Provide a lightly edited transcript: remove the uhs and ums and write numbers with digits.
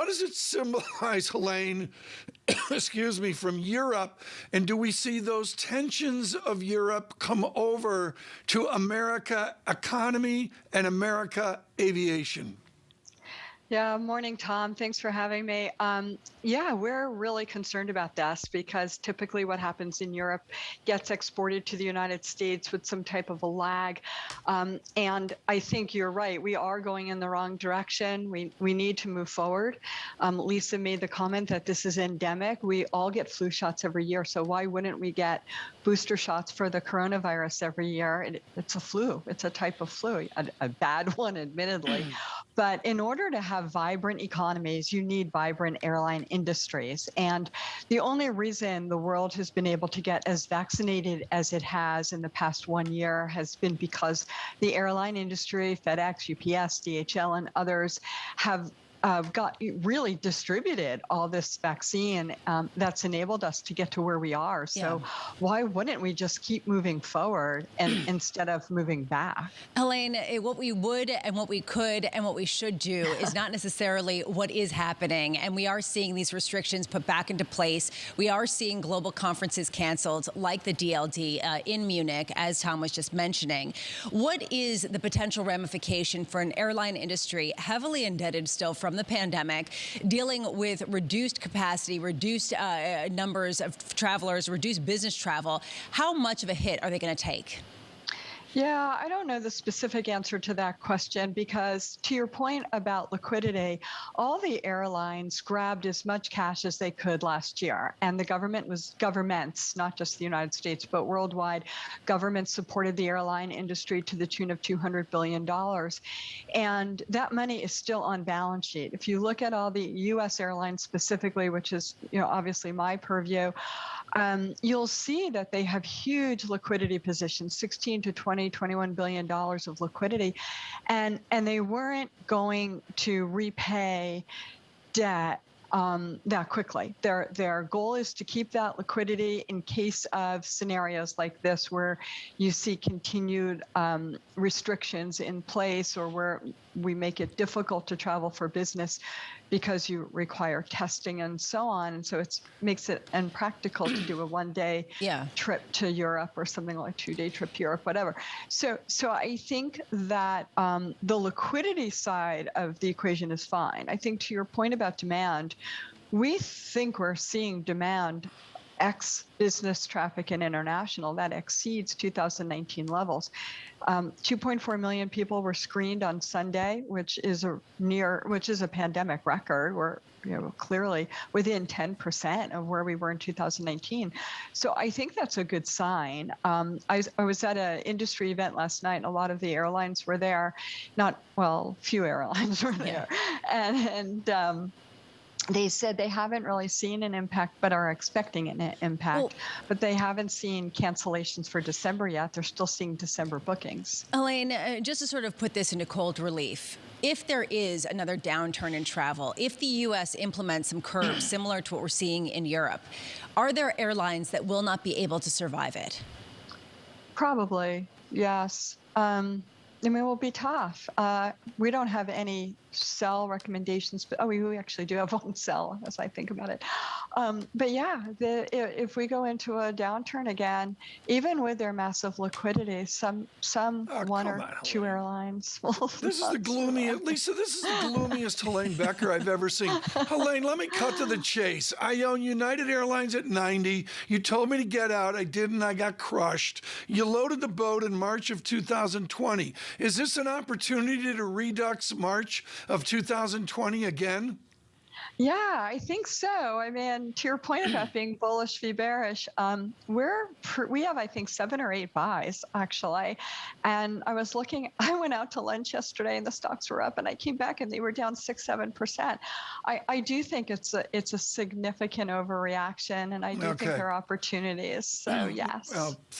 does it symbolize, Helane, excuse me, from Europe? And do we see those tensions of Europe come over to America economy and America aviation? Yeah, morning, Tom. Thanks for having me. Yeah, we're really concerned about this because typically what happens in Europe gets exported to the United States with some type of a lag. And I think you're right. We are going in the wrong direction. We need to move forward. Lisa made the comment that this is endemic. We all get flu shots every year. So why wouldn't we get booster shots for the coronavirus every year? It's a flu. It's a type of flu, a bad one, admittedly. But in order to have vibrant economies, you need vibrant airline industries. And the only reason the world has been able to get as vaccinated as it has in the past 1 year has been because the airline industry, FedEx, UPS, DHL, and others have got really distributed all this vaccine that's enabled us to get to where we are. So why wouldn't we just keep moving forward and instead of moving back? Helane, what we would and what we could and what we should do is not necessarily what is happening. And we are seeing these restrictions put back into place. We are seeing global conferences canceled, like the DLD in Munich, as Tom was just mentioning. What is the potential ramification for an airline industry heavily indebted still from the pandemic, dealing with reduced capacity, reduced numbers of travelers, reduced business travel? How much of a hit are they going to take? Yeah, I don't know the specific answer to that question because to your point about liquidity, all the airlines grabbed as much cash as they could last year. And the governments, not just the United States, but worldwide, governments supported the airline industry to the tune of $200 billion. And that money is still on balance sheet. If you look at all the U.S. airlines specifically, which is obviously my purview, you'll see that they have huge liquidity positions, 16 to 21 billion dollars of liquidity, and they weren't going to repay debt that quickly. Their goal is to keep that liquidity in case of scenarios like this where you see continued restrictions in place or where we make it difficult to travel for business because you require testing and so on. And so it makes it impractical to do a one-day trip to Europe or something like a 2-day trip to Europe, whatever. So I think that the liquidity side of the equation is fine. I think to your point about demand, we think we're seeing demand ex-business traffic and international that exceeds 2019 levels. 2.4 million people were screened on Sunday, which is a pandemic record. We're clearly within 10% of where we were in 2019. So I think that's a good sign. I was at an industry event last night, and a lot of the airlines were there. Few airlines were there, and they said they haven't really seen an impact, but are expecting an impact. But they haven't seen cancellations for December yet. They're still seeing December bookings. Helane, just to sort of put this into cold relief, if there is another downturn in travel, if the U.S. implements some curbs similar to what we're seeing in Europe, are there airlines that will not be able to survive it? Probably, yes. It will be tough. We don't have any sell recommendations, but we actually do have one sell as I think about it. But yeah, if we go into a downturn again, even with their massive liquidity, some one or two airlines will. This is the gloomiest, Lisa. This is the gloomiest Helane Becker I've ever seen. Helane, let me cut to the chase. I own United Airlines at 90. You told me to get out. I didn't. I got crushed. You loaded the boat in March of 2020. Is this an opportunity to redux March of 2020 again? Yeah, I think so. I mean, to your point about being bullish v bearish, we have, I think, 7 or 8 buys, actually. And I went out to lunch yesterday and the stocks were up, and I came back and they were down 6-7%. I do think it's a significant overreaction, and I do think there are opportunities. So, yes. Well,